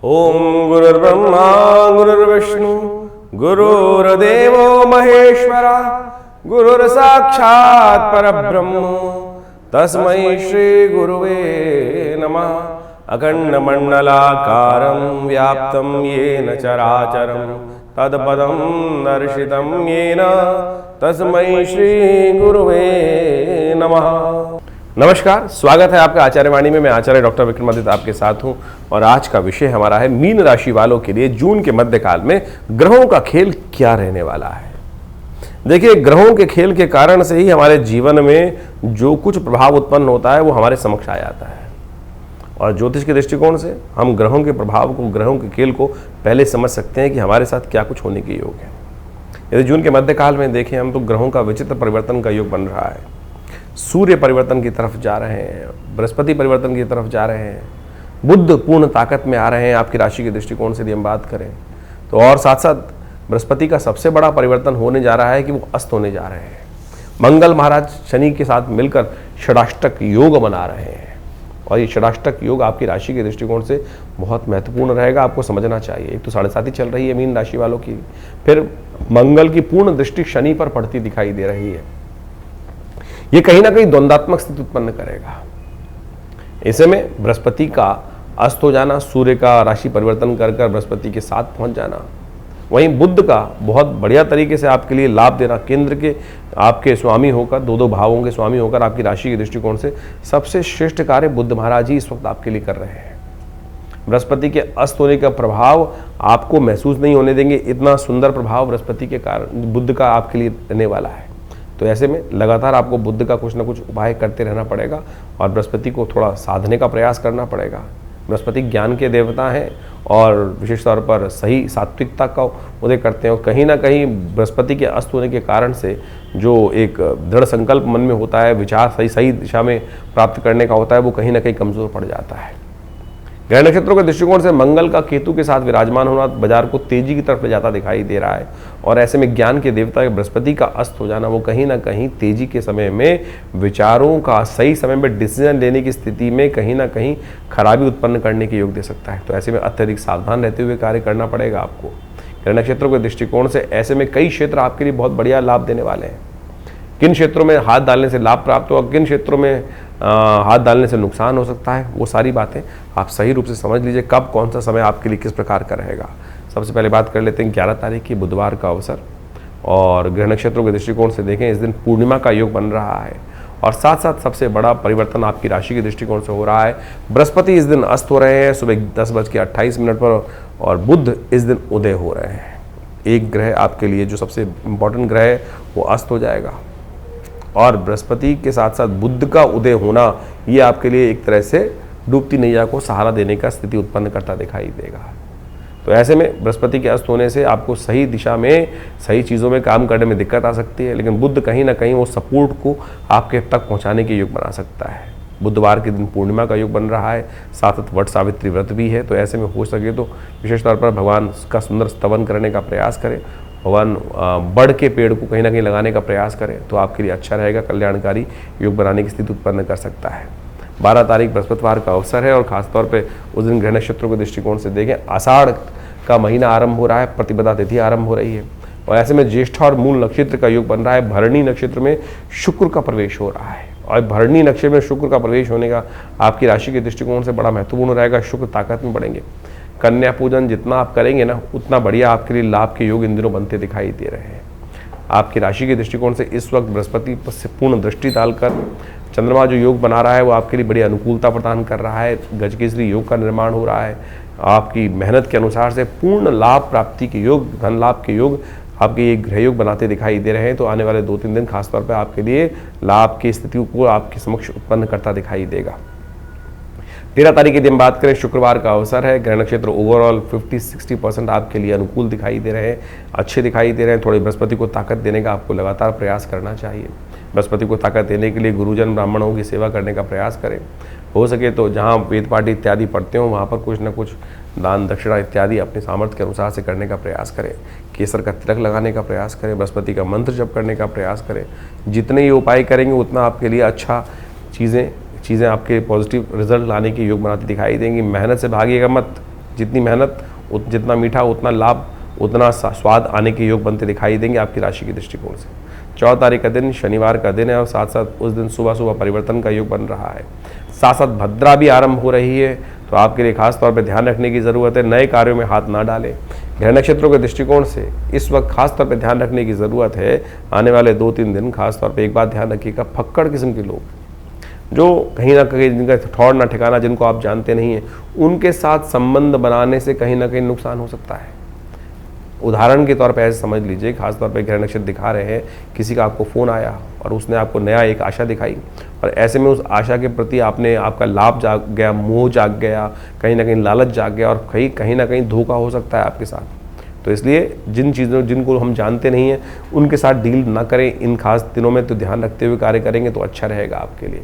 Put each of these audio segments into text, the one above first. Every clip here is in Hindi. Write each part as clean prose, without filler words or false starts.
ओम गुरुर्ब्रह्मा गुरुर्विष्णु गुरुर्देवो महेश्वरा गुरुर्साक्षात् परब्रह्म तस्मै श्री गुरुवे नमः। अखंडमंडलाकारं व्याप्तं येन चराचरं तत्पदं दर्शितं येन तस्मै श्री गुरुवे नमः। नमस्कार, स्वागत है आपका आचार्य वाणी में। मैं आचार्य डॉक्टर विक्रमादित्य आपके साथ हूं और आज का विषय हमारा है मीन राशि वालों के लिए जून के मध्यकाल में ग्रहों का खेल क्या रहने वाला है। देखिए, ग्रहों के खेल के कारण से ही हमारे जीवन में जो कुछ प्रभाव उत्पन्न होता है वो हमारे समक्ष आ जाता है और ज्योतिष के दृष्टिकोण से हम ग्रहों के प्रभाव को, ग्रहों के खेल को पहले समझ सकते हैं कि हमारे साथ क्या कुछ होने के योग है। यदि जून के मध्यकाल में देखें हम तो ग्रहों का विचित्र परिवर्तन का योग बन रहा है। सूर्य परिवर्तन की तरफ जा रहे हैं, बृहस्पति परिवर्तन की तरफ जा रहे हैं, बुध पूर्ण ताकत में आ रहे हैं आपकी राशि के दृष्टिकोण से यदि हम बात करें तो। और साथ साथ बृहस्पति का सबसे बड़ा परिवर्तन होने जा रहा है कि वो अस्त होने जा रहे हैं। मंगल महाराज शनि के साथ मिलकर षडाष्टक योग बना रहे हैं और ये षडाष्टक योग आपकी राशि के दृष्टिकोण से बहुत महत्वपूर्ण रहेगा, आपको समझना चाहिए। एक तो 7.5 चल रही है मीन राशि वालों की, फिर मंगल की पूर्ण दृष्टि शनि पर पड़ती दिखाई दे रही है। ये कहीं ना कहीं द्वंद्वात्मक स्थिति उत्पन्न करेगा। ऐसे में बृहस्पति का अस्त हो जाना, सूर्य का राशि परिवर्तन कर बृहस्पति के साथ पहुंच जाना, वहीं बुध का बहुत बढ़िया तरीके से आपके लिए लाभ देना, केंद्र के आपके स्वामी होकर, दो भावों के स्वामी होकर आपकी राशि के दृष्टिकोण से सबसे श्रेष्ठ कार्य बुध महाराज ही इस वक्त आपके लिए कर रहे हैं। बृहस्पति के अस्त होने का प्रभाव आपको महसूस नहीं होने देंगे, इतना सुंदर प्रभाव बृहस्पति के कारण बुध का आपके लिए रहने वाला है। तो ऐसे में लगातार आपको बुध का कुछ ना कुछ उपाय करते रहना पड़ेगा और बृहस्पति को थोड़ा साधने का प्रयास करना पड़ेगा। बृहस्पति ज्ञान के देवता हैं और विशेष तौर पर सही सात्विकता का उदय करते हैं और कहीं ना कहीं बृहस्पति के अस्त होने के कारण से जो एक दृढ़ संकल्प मन में होता है, विचार सही दिशा में प्राप्त करने का होता है, वो कहीं ना कहीं कमज़ोर पड़ जाता है। ग्रह नक्षत्रों के दृष्टिकोण से मंगल का केतु के साथ विराजमान होना बाजार को तेजी की तरफ ले जाता दिखाई दे रहा है और ऐसे में ज्ञान के देवता बृहस्पति का अस्त हो जाना वो कहीं ना कहीं तेजी के समय में विचारों का सही समय में डिसीजन लेने की स्थिति में कहीं ना कहीं खराबी उत्पन्न करने के योग दे सकता है। तो ऐसे में अत्यधिक सावधान रहते हुए कार्य करना पड़ेगा आपको। ग्रह नक्षत्रों के दृष्टिकोण से ऐसे में कई क्षेत्र आपके लिए बहुत बढ़िया लाभ देने वाले हैं। किन क्षेत्रों में हाथ डालने से लाभ प्राप्त होगा, किन क्षेत्रों में हाथ डालने से नुकसान हो सकता है, वो सारी बातें आप सही रूप से समझ लीजिए कब कौन सा समय आपके लिए किस प्रकार का रहेगा। सबसे पहले बात कर लेते हैं 11 तारीख की बुधवार का अवसर और ग्रह नक्षत्रों के दृष्टिकोण से देखें इस दिन पूर्णिमा का योग बन रहा है और साथ साथ सबसे बड़ा परिवर्तन आपकी राशि के दृष्टिकोण से हो रहा है। बृहस्पति इस दिन अस्त हो रहे हैं सुबह 10:28 पर और बुध इस दिन उदय हो रहे हैं। एक ग्रह आपके लिए जो सबसे इंपॉर्टेंट ग्रह है वो अस्त हो जाएगा और बृहस्पति के साथ साथ बुध का उदय होना ये आपके लिए एक तरह से डूबती नैया को सहारा देने का स्थिति उत्पन्न करता दिखाई देगा। तो ऐसे में बृहस्पति के अस्त होने से आपको सही दिशा में सही चीज़ों में काम करने में दिक्कत आ सकती है, लेकिन बुध कहीं ना कहीं वो सपोर्ट को आपके तक पहुंचाने के योग बना सकता है। बुधवार के दिन पूर्णिमा का योग बन रहा है, साथ साथ वट सावित्री व्रत भी है। तो ऐसे में हो सके तो विशेष तौर पर भगवान का सुंदर स्तवन करने का प्रयास करें, भगवान बड़ के पेड़ को कहीं ना कहीं लगाने का प्रयास करें तो आपके लिए अच्छा रहेगा, कल्याणकारी योग बनाने की स्थिति उत्पन्न कर सकता है। 12 तारीख बृहस्पतिवार का अवसर है और खासतौर पे उस दिन ग्रह नक्षत्रों के दृष्टिकोण से देखें आषाढ़ का महीना आरंभ हो रहा है, प्रतिपदा तिथि आरंभ हो रही है और ऐसे में ज्येष्ठ और मूल नक्षत्र का योग बन रहा है। भरणी नक्षत्र में शुक्र का प्रवेश हो रहा है और भरणी नक्षत्र में शुक्र का प्रवेश होने का आपकी राशि के दृष्टिकोण से बड़ा महत्वपूर्ण रहेगा। शुक्र ताकत में बढ़ेंगे। कन्या पूजन जितना आप करेंगे ना उतना बढ़िया आपके लिए लाभ के योग इन दिनों बनते दिखाई दे रहे हैं। आपकी राशि के दृष्टिकोण से इस वक्त बृहस्पति से पूर्ण दृष्टि डालकर चंद्रमा जो योग बना रहा है वो आपके लिए बड़ी अनुकूलता प्रदान कर रहा है। गजकेसरी योग का निर्माण हो रहा है। आपकी मेहनत के अनुसार से पूर्ण लाभ प्राप्ति के योग, धन लाभ के योग आपके ये गृह योग बनाते दिखाई दे रहे हैं। तो आने वाले 2-3 दिन खासतौर पर आपके लिए लाभ की स्थिति को आपके समक्ष उत्पन्न करता दिखाई देगा। 13 तारीख के दिन बात करें, शुक्रवार का अवसर है। ग्रह नक्षत्र ओवरऑल 50-60% आपके लिए अनुकूल दिखाई दे रहे हैं, अच्छे दिखाई दे रहे हैं। थोड़ी बृहस्पति को ताकत देने का आपको लगातार प्रयास करना चाहिए। बृहस्पति को ताकत देने के लिए गुरुजन ब्राह्मणों की सेवा करने का प्रयास करें। हो सके तो जहाँ वेद पाठ इत्यादि पढ़ते हो वहाँ पर कुछ न कुछ दान दक्षिणा इत्यादि अपने सामर्थ्य के अनुसार से करने का प्रयास करें। केसर का तिलक लगाने का प्रयास करें, बृहस्पति का मंत्र जप करने का प्रयास करें। जितने ये उपाय करेंगे उतना आपके लिए अच्छा चीज़ें आपके पॉजिटिव रिजल्ट लाने के योग बनाती दिखाई देंगी। मेहनत से भागिएगा मत, जितनी मेहनत जितना मीठा उतना लाभ, उतना स्वाद आने के योग बनते दिखाई देंगे आपकी राशि के दृष्टिकोण से। 14 तारीख का दिन शनिवार का दिन है और साथ साथ उस दिन सुबह सुबह परिवर्तन का योग बन रहा है। साथ साथ भद्रा भी आरंभ हो रही है, तो आपके लिए खास तौर पर ध्यान रखने की ज़रूरत है। नए कार्यों में हाथ ना डालें। ग्रह नक्षत्रों के दृष्टिकोण से इस वक्त खास तौर पर ध्यान रखने की ज़रूरत है। आने वाले 2-3 दिन खास तौर पर एक बात ध्यान रखिएगा, फक्कड़ किस्म के लोग जो कहीं ना कहीं जिनका ठौर ना ठिकाना, जिनको आप जानते नहीं हैं, उनके साथ संबंध बनाने से कहीं ना कहीं नुकसान हो सकता है। उदाहरण के तौर पर ऐसे समझ लीजिए, खासतौर पर ग्रह नक्षत्र दिखा रहे हैं, किसी का आपको फ़ोन आया और उसने आपको नया एक आशा दिखाई और ऐसे में उस आशा के प्रति आपका लाभ जाग गया, मोह जाग गया, कहीं ना कहीं लालच जाग गया और कहीं ना कहीं धोखा हो सकता है आपके साथ। तो इसलिए जिनको हम जानते नहीं हैं उनके साथ डील ना करें इन खास दिनों में। तो ध्यान रखते हुए कार्य करेंगे तो अच्छा रहेगा आपके लिए।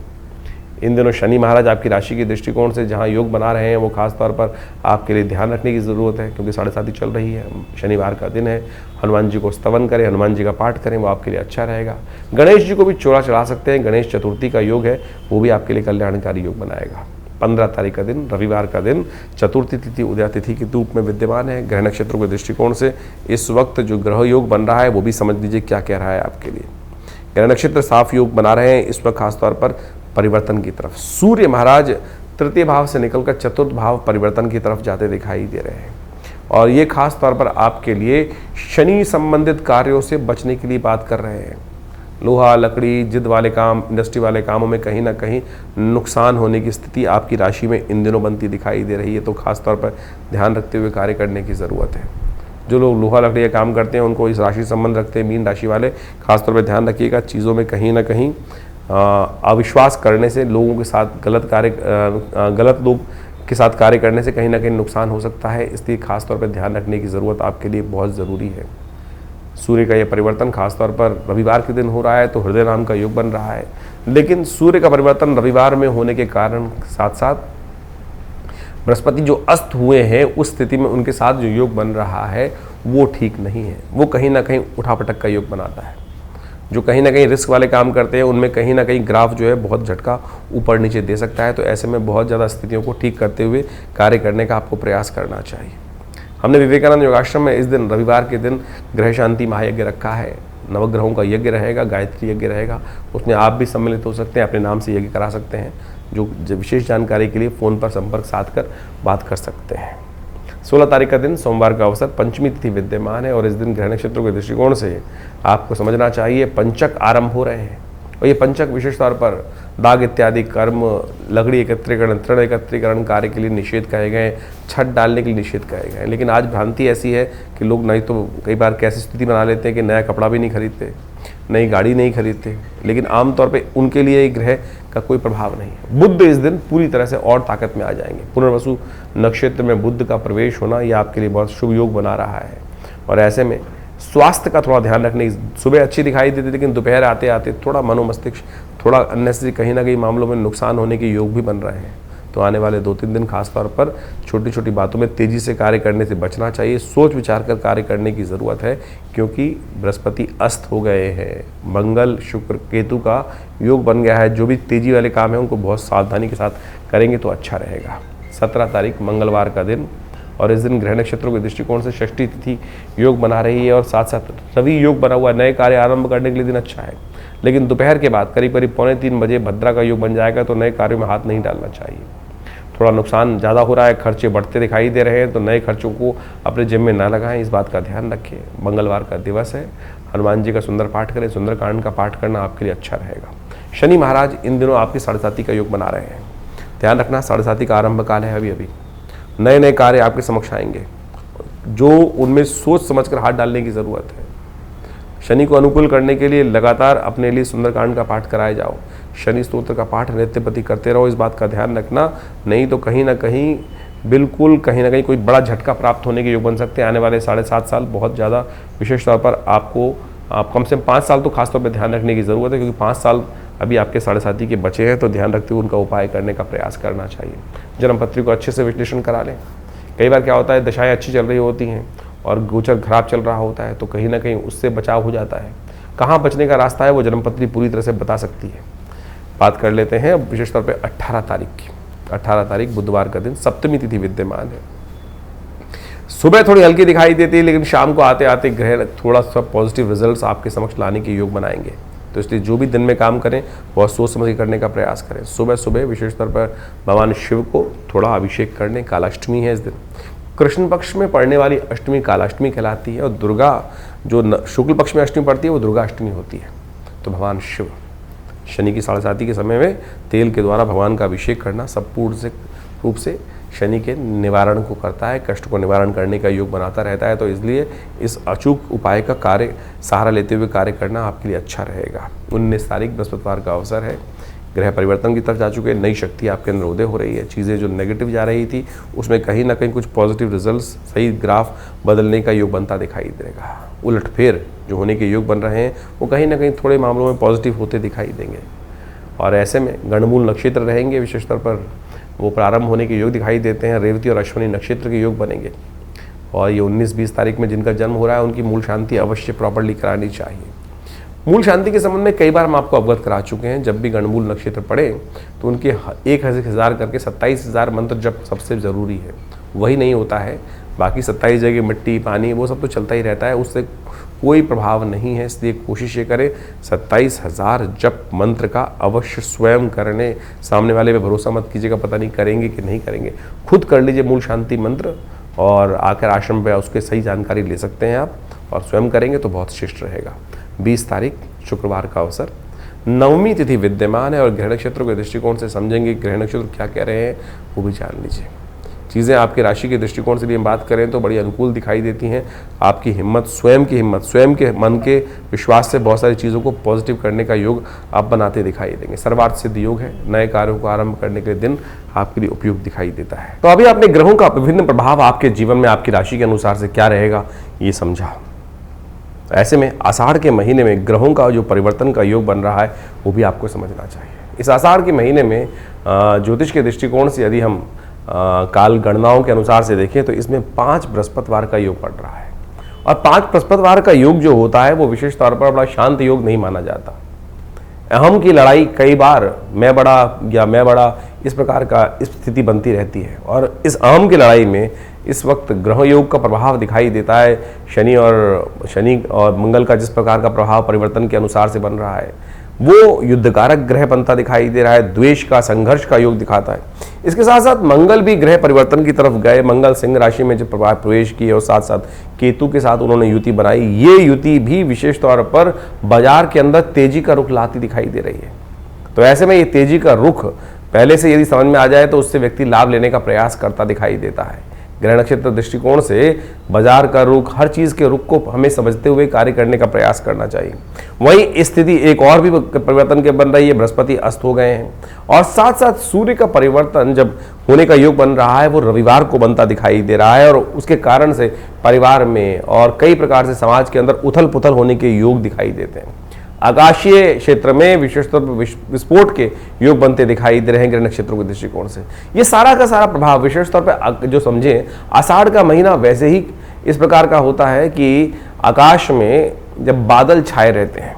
इन दिनों शनि महाराज आपकी राशि के दृष्टिकोण से जहां योग बना रहे हैं वो खास तौर पर आपके लिए ध्यान रखने की ज़रूरत है, क्योंकि 7:30 चल रही है, शनिवार का दिन है। हनुमान जी को स्तवन करें, हनुमान जी का पाठ करें, वो आपके लिए अच्छा रहेगा। गणेश जी को भी चोला चढ़ा सकते हैं, गणेश चतुर्थी का योग है, वो भी आपके लिए कल्याणकारी योग बनाएगा। 15 तारीख का दिन रविवार का दिन चतुर्थी तिथि उदया तिथि के रूप में विद्यमान है। ग्रह नक्षत्रों के दृष्टिकोण से इस वक्त जो ग्रह योग बन रहा है वो भी समझ लीजिए क्या कह रहा है आपके लिए। ग्रह नक्षत्र साफ योग बना रहे हैं इस वक्त खासतौर पर परिवर्तन की तरफ। सूर्य महाराज तृतीय भाव से निकलकर चतुर्थ भाव परिवर्तन की तरफ जाते दिखाई दे रहे हैं और ये खास तौर पर आपके लिए शनि संबंधित कार्यों से बचने के लिए बात कर रहे हैं। लोहा, लकड़ी, जिद वाले काम, इंडस्ट्री वाले कामों में कहीं ना कहीं नुकसान होने की स्थिति आपकी राशि में इन दिनों बनती दिखाई दे रही है, तो खास तौर पर ध्यान रखते हुए कार्य करने की ज़रूरत है। जो लोग लोहा लकड़ी का काम करते हैं उनको इस राशि संबंध रखते हैं, मीन राशि वाले, खासतौर पर ध्यान रखिएगा चीज़ों में कहीं ना कहीं अविश्वास करने से, लोगों के साथ गलत लोग के साथ कार्य करने से कहीं ना कहीं नुकसान हो सकता है। इसलिए खासतौर पर ध्यान रखने की ज़रूरत आपके लिए बहुत ज़रूरी है। सूर्य का यह परिवर्तन खासतौर पर रविवार के दिन हो रहा है, तो हृदय नाम का योग बन रहा है, लेकिन सूर्य का परिवर्तन रविवार में होने के कारण साथ साथ बृहस्पति जो अस्त हुए हैं उस स्थिति में उनके साथ जो योग बन रहा है वो ठीक नहीं है। वो कहीं ना कहीं उठापटक का योग बनाता है। जो कहीं ना कहीं रिस्क वाले काम करते हैं उनमें कहीं ना कहीं ग्राफ जो है बहुत झटका ऊपर नीचे दे सकता है। तो ऐसे में बहुत ज़्यादा स्थितियों को ठीक करते हुए कार्य करने का आपको प्रयास करना चाहिए। हमने विवेकानंद योगाश्रम में इस दिन रविवार के दिन ग्रह शांति महायज्ञ रखा है। नवग्रहों का यज्ञ रहेगा, गायत्री यज्ञ रहेगा, उसमें आप भी सम्मिलित हो सकते हैं, अपने नाम से यज्ञ करा सकते हैं। जो विशेष जानकारी के लिए फ़ोन पर संपर्क साध कर बात कर सकते हैं। 16 तारीख का दिन सोमवार का अवसर पंचमी तिथि विद्यमान है और इस दिन ग्रह नक्षत्रों के दृष्टिकोण से आपको समझना चाहिए पंचक आरंभ हो रहे हैं और ये पंचक विशेष तौर पर दाग इत्यादि कर्म, लकड़ी एकत्रीकरण, तृण एकत्रीकरण कार्य के लिए निषेध कहे गए, छत डालने के लिए निषेध कहे गए। लेकिन आज भ्रांति ऐसी है कि लोग नहीं तो कई बार कैसी स्थिति बना लेते हैं कि नया कपड़ा भी नहीं खरीदते, नई गाड़ी नहीं खरीदते, लेकिन आमतौर पे उनके लिए ग्रह का कोई प्रभाव नहीं है। बुध इस दिन पूरी तरह से और ताकत में आ जाएंगे। पुनर्वसु नक्षत्र में बुध का प्रवेश होना यह आपके लिए बहुत शुभ योग बना रहा है और ऐसे में स्वास्थ्य का थोड़ा ध्यान रखने की, सुबह अच्छी दिखाई देती लेकिन दोपहर आते आते थोड़ा मनोमस्तिष्क थोड़ा अननेसेसरी कहीं ना कहीं मामलों में नुकसान होने के योग भी बन रहे हैं। तो आने वाले 2-3 दिन खासतौर पर छोटी छोटी बातों में तेज़ी से कार्य करने से बचना चाहिए। सोच विचार कर कार्य करने की ज़रूरत है क्योंकि बृहस्पति अस्त हो गए हैं, मंगल शुक्र केतु का योग बन गया है। जो भी तेज़ी वाले काम है उनको बहुत सावधानी के साथ करेंगे तो अच्छा रहेगा। 17 तारीख मंगलवार का दिन और इस दिन ग्रह नक्षत्रों के दृष्टिकोण से षष्ठी तिथि योग बना रही है और साथ साथ रवि योग बना हुआ, नए कार्य आरंभ करने के लिए दिन अच्छा है। लेकिन दोपहर के बाद करीब 2:45 बजे भद्रा का योग बन जाएगा तो नए कार्यों में हाथ नहीं डालना चाहिए। थोड़ा नुकसान ज़्यादा हो रहा है, खर्चे बढ़ते दिखाई दे रहे हैं, तो नए खर्चों को अपने जेब में ना लगाएं, इस बात का ध्यान रखें। मंगलवार का दिवस है, हनुमान जी का सुंदर पाठ करें, सुंदरकांड का पाठ करना आपके लिए अच्छा रहेगा। शनि महाराज इन दिनों आपकी 7:30 का योग बना रहे हैं, ध्यान रखना 7:30 का आरंभ काल है। अभी नए नए कार्य आपके समक्ष आएंगे जो उनमें सोच समझकर हाथ डालने की ज़रूरत है। शनि को अनुकूल करने के लिए लगातार अपने लिए सुंदरकांड का पाठ कराए जाओ, शनि स्तोत्र का पाठ नित्य प्रति करते रहो, इस बात का ध्यान रखना। नहीं तो कहीं ना कहीं बिल्कुल कहीं ना कहीं कोई बड़ा झटका प्राप्त होने के योग बन सकते हैं। आने वाले 7.5 साल बहुत ज़्यादा विशेष तौर पर आप कम से कम 5 साल तो खासतौर पर ध्यान रखने की ज़रूरत है, क्योंकि 5 साल अभी आपके 7.5 के बचे हैं। तो ध्यान रखते हुए उनका उपाय करने का प्रयास करना चाहिए। जन्मपत्री को अच्छे से विश्लेषण करा लें। कई बार क्या होता है, दशाएं अच्छी चल रही होती हैं और गोचर खराब चल रहा होता है, तो कहीं ना कहीं उससे बचाव हो जाता है। कहाँ बचने का रास्ता है वो जन्मपत्री पूरी तरह से बता सकती है। बात कर लेते हैं अब विशेष तौर पर 18 तारीख की। 18 तारीख बुधवार का दिन सप्तमी तिथि विद्यमान है। सुबह थोड़ी हल्की दिखाई देती है, लेकिन शाम को आते आते ग्रह थोड़ा सा पॉजिटिव रिजल्ट्स आपके समक्ष लाने के योग बनाएंगे। तो इसलिए जो भी दिन में काम करें बहुत सोच समझ के करने का प्रयास करें। सुबह सुबह विशेष तौर पर भगवान शिव को थोड़ा अभिषेक करने, कालाष्टमी है इस दिन, कृष्ण पक्ष में पड़ने वाली अष्टमी कालाष्टमी कहलाती है, और दुर्गा जो शुक्ल पक्ष में अष्टमी पड़ती है वो दुर्गा अष्टमी होती है। तो भगवान शिव शनि की 7:30 के समय में तेल के द्वारा भगवान का अभिषेक करना संपूर्ण रूप से शनि के निवारण को करता है, कष्ट को निवारण करने का योग बनाता रहता है। तो इसलिए इस अचूक उपाय का कार्य सहारा लेते हुए कार्य करना आपके लिए अच्छा रहेगा। 19 तारीख बृहस्पतिवार का अवसर है, ग्रह परिवर्तन की तरफ जा चुके हैं, नई शक्ति आपके अंदर उदय हो रही है। चीज़ें जो नेगेटिव जा रही थी उसमें कहीं ना कहीं कुछ पॉजिटिव रिजल्ट्स, सही ग्राफ बदलने का योग बनता दिखाई देगा। उलटफेर जो होने के योग बन रहे हैं वो कहीं ना कहीं थोड़े मामलों में पॉजिटिव होते दिखाई देंगे। और ऐसे में गणमूल नक्षत्र रहेंगे, विशेष तौर पर वो प्रारंभ होने के योग दिखाई देते हैं। रेवती और अश्विनी नक्षत्र के योग बनेंगे, और ये 19-20 तारीख में जिनका जन्म हो रहा है उनकी मूल शांति अवश्य प्रॉपर्ली करानी चाहिए। मूल शांति के संबंध में कई बार हम आपको अवगत करा चुके हैं। जब भी गणमूल नक्षत्र पड़े तो उनके 1000 करके 27,000 मंत्र जब सबसे ज़रूरी है, वही नहीं होता है। बाकी 27 जगह मिट्टी पानी वो सब तो चलता ही रहता है, उससे कोई प्रभाव नहीं है। इसलिए कोशिश ये करें 27,000 जप मंत्र का अवश्य स्वयं करने। सामने वाले पे भरोसा मत कीजिएगा, पता नहीं करेंगे कि नहीं करेंगे, खुद कर लीजिए मूल शांति मंत्र, और आकर आश्रम पे उसके सही जानकारी ले सकते हैं आप, और स्वयं करेंगे तो बहुत श्रेष्ठ रहेगा। 20 तारीख शुक्रवार का अवसर, नवमी तिथि विद्यमान है, और ग्रह नक्षत्रों के दृष्टिकोण से समझेंगे ग्रह नक्षत्र क्या कह रहे हैं वो भी जान लीजिए। चीज़ें आपकी राशि के दृष्टिकोण से भी हम बात करें तो बड़ी अनुकूल दिखाई देती हैं। आपकी हिम्मत, स्वयं की हिम्मत, स्वयं के मन के विश्वास से बहुत सारी चीज़ों को पॉजिटिव करने का योग आप बनाते दिखाई देंगे। सर्वार्थ सिद्ध योग है, नए कार्यों को आरंभ करने के दिन आपके लिए उपयुक्त दिखाई देता है। तो अभी आपने ग्रहों का विभिन्न प्रभाव आपके जीवन में आपकी राशि के अनुसार से क्या रहेगा ये समझा। ऐसे में आषाढ़ के महीने में ग्रहों का जो परिवर्तन का योग बन रहा है वो भी आपको समझना चाहिए। इस आषाढ़ के महीने में ज्योतिष के दृष्टिकोण से यदि हम काल गणनाओं के अनुसार से देखें तो इसमें 5 बृहस्पतिवार का योग पड़ रहा है, और 5 बृहस्पतिवार का योग जो होता है वो विशेष तौर पर बड़ा शांत योग नहीं माना जाता। अहम की लड़ाई कई बार मैं बड़ा या मैं बड़ा इस प्रकार का स्थिति बनती रहती है, और इस अहम की लड़ाई में इस वक्त ग्रह योग का प्रभाव दिखाई देता है। शनि और मंगल का जिस प्रकार का प्रभाव परिवर्तन के अनुसार से बन रहा है वो युद्धकारक ग्रह बनता दिखाई दे रहा है, द्वेष का, संघर्ष का योग दिखाता है। इसके साथ साथ मंगल भी ग्रह परिवर्तन की तरफ गए। मंगल सिंह राशि में जब प्रवेश किए और साथ साथ केतु के साथ उन्होंने युति बनाई, ये युति भी विशेष तौर पर बाजार के अंदर तेजी का रुख लाती दिखाई दे रही है। तो ऐसे में ये तेजी का रुख पहले से यदि समझ में आ जाए तो उससे व्यक्ति लाभ लेने का प्रयास करता दिखाई देता है। ग्रह नक्षत्र दृष्टिकोण से बाजार का रुख, हर चीज के रुख को हमें समझते हुए कार्य करने का प्रयास करना चाहिए। वहीं स्थिति एक और भी परिवर्तन के बन रही है, बृहस्पति अस्त हो गए हैं, और साथ साथ सूर्य का परिवर्तन जब होने का योग बन रहा है वो रविवार को बनता दिखाई दे रहा है, और उसके कारण से परिवार में और कई प्रकार से समाज के अंदर उथल पुथल होने के योग दिखाई देते हैं। आकाशीय क्षेत्र में विशेष तौर पर विस्फोट के योग बनते दिखाई दे रहे हैं ग्रह नक्षत्रों के दृष्टिकोण से। ये सारा का सारा प्रभाव विशेष तौर पर जो समझें, आषाढ़ का महीना वैसे ही इस प्रकार का होता है कि आकाश में जब बादल छाए रहते हैं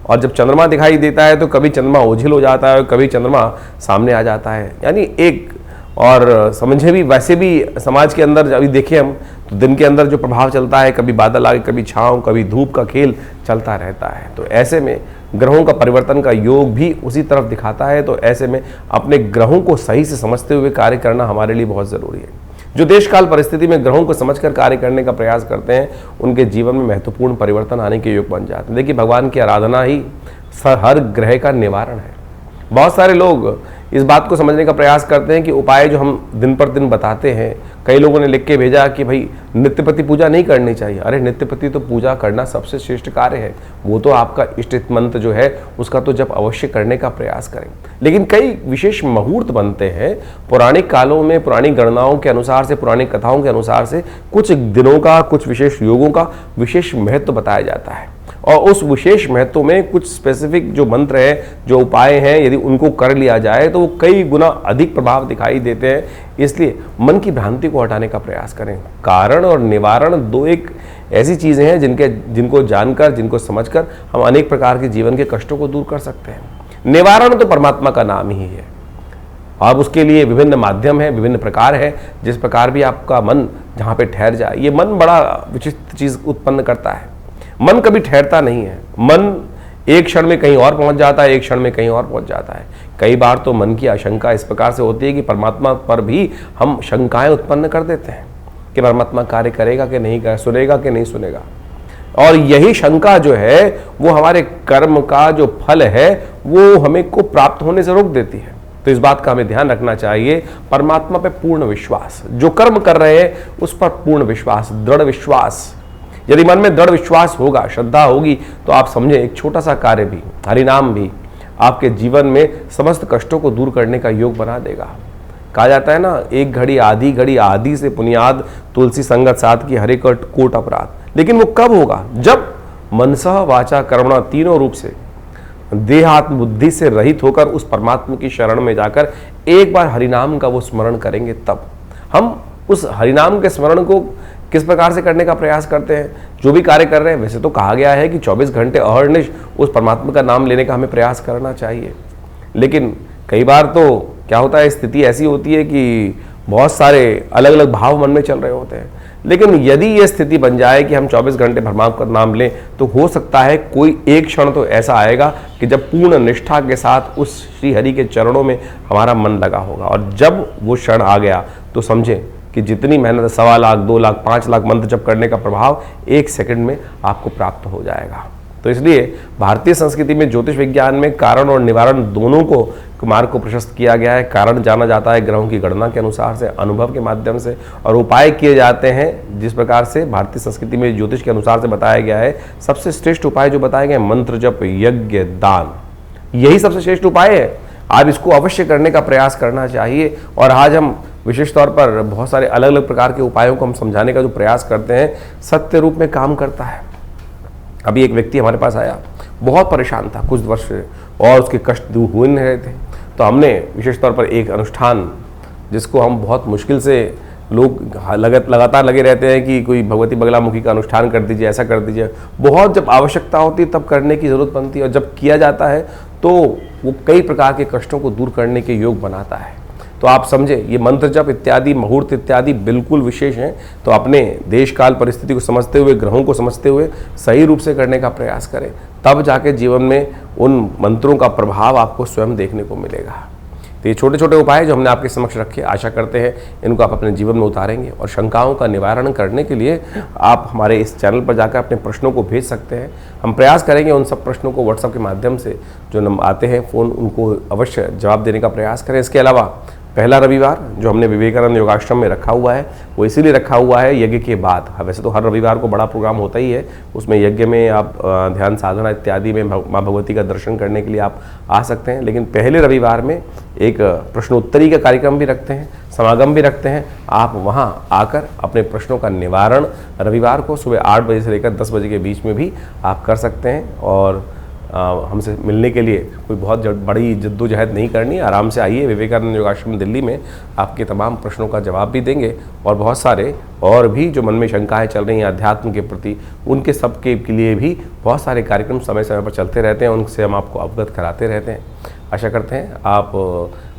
और जब चंद्रमा दिखाई देता है तो कभी चंद्रमा ओझिल हो जाता है और कभी चंद्रमा सामने आ जाता है। यानी एक और समझे भी वैसे भी समाज के अंदर अभी देखें हम तो दिन के अंदर जो प्रभाव चलता है, कभी बादल आगे, कभी छांव, कभी धूप का खेल चलता रहता है। तो ऐसे में ग्रहों का परिवर्तन का योग भी उसी तरफ दिखाता है। तो ऐसे में अपने ग्रहों को सही से समझते हुए कार्य करना हमारे लिए बहुत ज़रूरी है। जो देश काल परिस्थिति में ग्रहों को समझकर कार्य करने का प्रयास करते हैं उनके जीवन में महत्वपूर्ण परिवर्तन आने के योग बन जाते हैं। देखिए, भगवान की आराधना ही हर ग्रह का निवारण है। बहुत सारे लोग इस बात को समझने का प्रयास करते हैं कि उपाय जो हम दिन पर दिन बताते हैं, कई लोगों ने लिख के भेजा कि भाई नित्यपति पूजा नहीं करनी चाहिए। अरे नित्यपति तो पूजा करना सबसे श्रेष्ठ कार्य है, वो तो आपका इष्ट मंत्र जो है उसका तो जब अवश्य करने का प्रयास करें। लेकिन कई विशेष मुहूर्त बनते हैं पौराणिक कालों में, पुरानी गणनाओं के अनुसार से, पुरानी कथाओं के अनुसार से कुछ दिनों का, कुछ विशेष योगों का विशेष महत्व बताया जाता है, और उस विशेष महत्व में कुछ स्पेसिफिक जो मंत्र है, जो उपाय हैं, यदि उनको कर लिया जाए तो वो कई गुना अधिक प्रभाव दिखाई देते हैं। इसलिए मन की भ्रांति को हटाने का प्रयास करें। कारण और निवारण दो एक ऐसी चीज़ें हैं जिनको जानकर, जिनको समझकर हम अनेक प्रकार के जीवन के कष्टों को दूर कर सकते हैं। निवारण तो परमात्मा का नाम ही है। और उसके लिए विभिन्न माध्यम हैं, विभिन्न प्रकार हैं, जिस प्रकार भी आपका मन जहाँ पे ठहर जाए। ये मन बड़ा विचित्र चीज़ उत्पन्न करता है। मन कभी ठहरता नहीं है। मन एक क्षण में कहीं और पहुंच जाता है, एक क्षण में कहीं और पहुंच जाता है। कई बार तो मन की आशंका इस प्रकार से होती है कि परमात्मा पर भी हम शंकाएं उत्पन्न कर देते हैं कि परमात्मा कार्य करेगा कि नहीं करेगा, सुनेगा कि नहीं सुनेगा। और यही शंका जो है वो हमारे कर्म का जो फल है वो हमें को प्राप्त होने से रोक देती है। तो इस बात का हमें ध्यान रखना चाहिए। परमात्मा पे पूर्ण विश्वास, जो कर्म कर रहे हैं उस पर पूर्ण विश्वास, दृढ़ विश्वास। यदि मन में दृढ़ विश्वास होगा, श्रद्धा होगी, तो आप समझे एक छोटा सा कार्य भी, हरिनाम भी आपके जीवन में समस्त कष्टों को दूर करने का योग बना देगा। कहा जाता है ना, एक घड़ी आदि से पुनियाद, तुलसी संगत साथ की हरे कोट अपराध। लेकिन वो कब होगा? जब मनसः वाचा कर्मणा तीनों रूप से देहात्म बुद्धि से रहित होकर उस परमात्मा की शरण में जाकर एक बार हरिनाम का वो स्मरण करेंगे। तब हम उस हरिनाम के स्मरण को किस प्रकार से करने का प्रयास करते हैं। जो भी कार्य कर रहे हैं, वैसे तो कहा गया है कि 24 घंटे अहर्निश उस परमात्मा का नाम लेने का हमें प्रयास करना चाहिए। लेकिन कई बार तो क्या होता है, स्थिति ऐसी होती है कि बहुत सारे अलग अलग भाव मन में चल रहे होते हैं। लेकिन यदि ये स्थिति बन जाए कि हम 24 घंटे परमात्मा का नाम लें, तो हो सकता है कोई एक क्षण तो ऐसा आएगा कि जब पूर्ण निष्ठा के साथ उस श्री हरि के चरणों में हमारा मन लगा होगा। और जब वो क्षण आ गया तो समझें कि जितनी मेहनत 1.25 लाख, 2 लाख, 5 लाख मंत्र जप करने का प्रभाव 1 सेकंड में आपको प्राप्त हो जाएगा। तो इसलिए भारतीय संस्कृति में ज्योतिष विज्ञान में कारण और निवारण दोनों को मार्ग को प्रशस्त किया गया है। कारण जाना जाता है ग्रहों की गणना के अनुसार से, अनुभव के माध्यम से, और उपाय किए जाते हैं जिस प्रकार से भारतीय संस्कृति में ज्योतिष के अनुसार से बताया गया है। सबसे श्रेष्ठ उपाय जो बताए गए, मंत्र जप, यज्ञ, दान, यही सबसे श्रेष्ठ उपाय है। आप इसको अवश्य करने का प्रयास करना चाहिए। और आज हम विशेष तौर पर बहुत सारे अलग अलग प्रकार के उपायों को हम समझाने का जो प्रयास करते हैं, सत्य रूप में काम करता है। अभी एक व्यक्ति हमारे पास आया, बहुत परेशान था कुछ वर्ष से, और उसके कष्ट दूर हो नहीं रहे थे। तो हमने विशेष तौर पर एक अनुष्ठान, जिसको हम बहुत मुश्किल से, लोग लगातार लगे रहते हैं कि कोई भगवती बगलामुखी का अनुष्ठान कर दीजिए, ऐसा कर दीजिए। बहुत जब आवश्यकता होती है तब करने की ज़रूरत बनती है, और जब किया जाता है तो वो कई प्रकार के कष्टों को दूर करने के योग बनाता है। तो आप समझे, ये मंत्र जप इत्यादि, मुहूर्त इत्यादि बिल्कुल विशेष हैं। तो अपने देश काल परिस्थिति को समझते हुए, ग्रहों को समझते हुए सही रूप से करने का प्रयास करें, तब जाके जीवन में उन मंत्रों का प्रभाव आपको स्वयं देखने को मिलेगा। तो ये छोटे छोटे उपाय जो हमने आपके समक्ष रखे, आशा करते हैं इनको आप अपने जीवन में उतारेंगे। और शंकाओं का निवारण करने के लिए आप हमारे इस चैनल पर जाकर अपने प्रश्नों को भेज सकते हैं। हम प्रयास करेंगे उन सब प्रश्नों को व्हाट्सएप के माध्यम से जो नंबर आते हैं फ़ोन, उनको अवश्य जवाब देने का प्रयास करें। इसके अलावा पहला रविवार जो हमने विवेकानंद योगाश्रम में रखा हुआ है, वो इसीलिए रखा हुआ है यज्ञ के बाद। वैसे तो हर रविवार को बड़ा प्रोग्राम होता ही है, उसमें यज्ञ में आप ध्यान साधना इत्यादि में माँ भगवती का दर्शन करने के लिए आप आ सकते हैं। लेकिन पहले रविवार में एक प्रश्नोत्तरी का कार्यक्रम भी रखते हैं, समागम भी रखते हैं। आप वहाँ आकर अपने प्रश्नों का निवारण रविवार को सुबह 8 बजे से लेकर 10 बजे के बीच में भी आप कर सकते हैं। और हमसे मिलने के लिए कोई बहुत बड़ी जद्दोजहद नहीं करनी, आराम से आइए। विवेकानंद योगाश्रम दिल्ली में आपके तमाम प्रश्नों का जवाब भी देंगे, और बहुत सारे और भी जो मन में शंकाएं चल रही हैं अध्यात्म के प्रति, उनके सबके लिए भी बहुत सारे कार्यक्रम समय समय पर चलते रहते हैं, उनसे हम आपको अवगत कराते रहते हैं। आशा करते हैं आप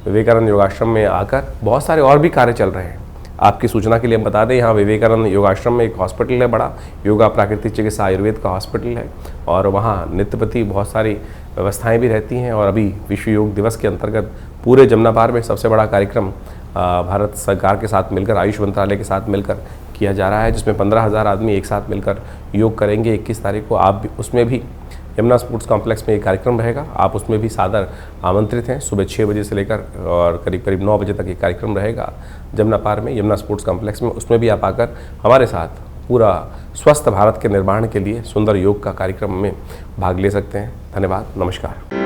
विवेकानंद योगाश्रम में आकर, बहुत सारे और भी कार्य चल रहे हैं। आपकी सूचना के लिए हम बता दें, यहाँ विवेकानंद योगाश्रम में एक हॉस्पिटल है बड़ा, योगा प्राकृतिक चिकित्सा आयुर्वेद का हॉस्पिटल है, और वहाँ नित्य प्रति बहुत सारी व्यवस्थाएं भी रहती हैं। और अभी विश्व योग दिवस के अंतर्गत पूरे जमुनापार में सबसे बड़ा कार्यक्रम भारत सरकार के साथ मिलकर, आयुष मंत्रालय के साथ मिलकर किया जा रहा है, जिसमें 15,000 आदमी एक साथ मिलकर योग करेंगे। 21 तारीख को आप भी उसमें भी यमुना स्पोर्ट्स कॉम्प्लेक्स में एक कार्यक्रम रहेगा, आप उसमें भी सादर आमंत्रित हैं। सुबह 6 बजे से लेकर और करीब करीब 9 बजे तक ये कार्यक्रम रहेगा जमुनापार में, यमुना स्पोर्ट्स कॉम्प्लेक्स में। उसमें भी आप आकर हमारे साथ पूरा स्वस्थ भारत के निर्माण के लिए सुंदर योग का कार्यक्रम में भाग ले सकते हैं। धन्यवाद, नमस्कार।